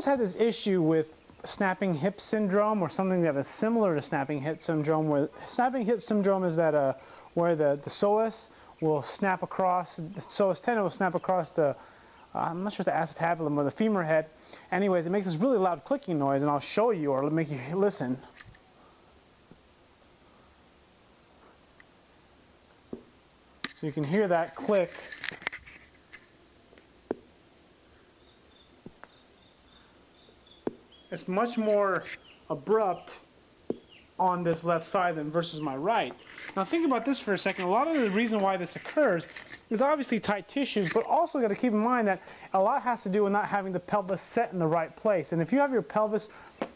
always had this issue with snapping hip syndrome, or something that is similar to snapping hip syndrome, where snapping hip syndrome is that where the psoas will snap across, the psoas tendon will snap across the, I'm not sure if the acetabulum or the femur head. Anyways, it makes this really loud clicking noise, and I'll show you, or make you listen. So you can hear that click. It's much more abrupt on this left side than versus my right. Now think about this for a second. A lot of the reason why this occurs is obviously tight tissues, but also got to keep in mind that a lot has to do with not having the pelvis set in the right place. And if you have your pelvis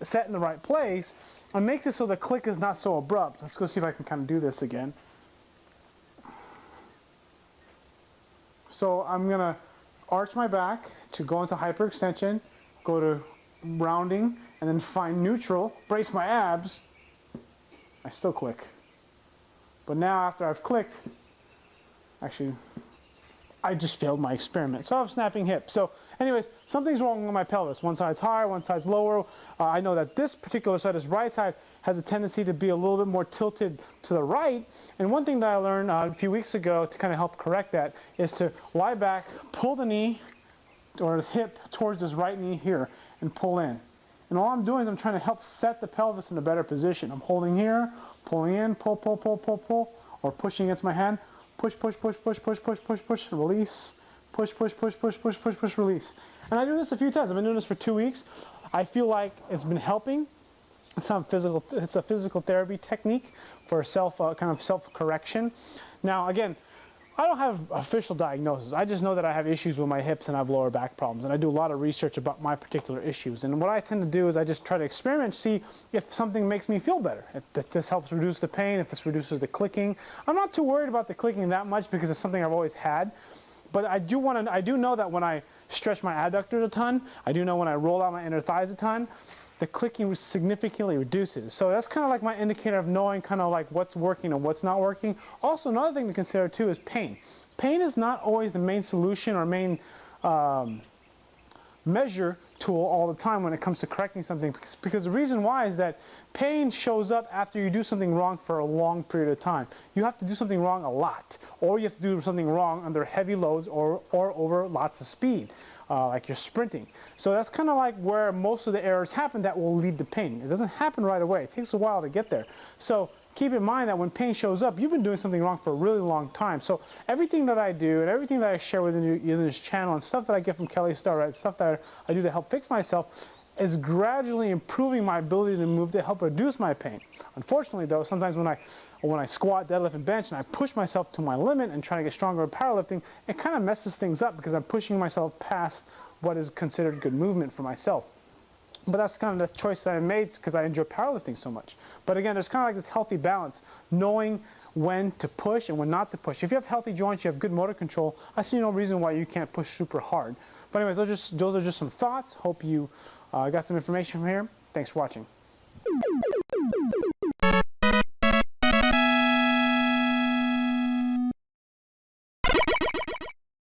set in the right place, it makes it so the click is not so abrupt. Let's go see if I can kind of do this again. So I'm going to arch my back to go into hyperextension, go to rounding, and then find neutral, brace my abs. I still click. But now after I've clicked, actually, I just failed my experiment. So I have snapping hip. So anyways, something's wrong with my pelvis. One side's higher, one side's lower. I know that this particular side, this right side, has a tendency to be a little bit more tilted to the right. And one thing that I learned a few weeks ago to kind of help correct that is to lie back, pull the knee or the hip towards this right knee here, and pull in. And all I'm doing is I'm trying to help set the pelvis in a better position. I'm holding here, pulling in, pull, pull, pull, pull, pull, or pushing against my hand. Push, push, push, push, push, push, push, push, release. Push, push, push, push, push, push, push, release. And I do this a few times. I've been doing this for 2 weeks. I feel like it's been helping. It's a physical therapy technique for kind of self-correction. Now, again, I don't have official diagnosis. I just know that I have issues with my hips and I have lower back problems. And I do a lot of research about my particular issues. And what I tend to do is I just try to experiment, see if something makes me feel better. If this helps reduce the pain, if this reduces the clicking. I'm not too worried about the clicking that much because it's something I've always had. But I do know that when I stretch my adductors a ton, I do know when I roll out my inner thighs a ton, the clicking significantly reduces. So that's kind of like my indicator of knowing kind of like what's working and what's not working. Also, another thing to consider too is pain. Pain is not always the main solution or main measure tool all the time when it comes to correcting something, because the reason why is that pain shows up after you do something wrong for a long period of time. You have to do something wrong a lot, or you have to do something wrong under heavy loads or over lots of speed. Like you're sprinting. So that's kind of like where most of the errors happen that will lead to pain. It doesn't happen right away. It takes a while to get there. So keep in mind that when pain shows up, you've been doing something wrong for a really long time. So everything that I do and everything that I share within in this channel and stuff that I get from Kelly Starr, right, stuff that I do to help fix myself, is gradually improving my ability to move to help reduce my pain. Unfortunately though, sometimes when I squat, deadlift, and bench, and I push myself to my limit and try to get stronger in powerlifting, it kind of messes things up because I'm pushing myself past what is considered good movement for myself. But that's kind of the choice that I made because I enjoy powerlifting so much. But again, there's kind of like this healthy balance, knowing when to push and when not to push. If you have healthy joints, you have good motor control, I see no reason why you can't push super hard. But anyways, those are just some thoughts. Hope you got some information from here. Thanks for watching.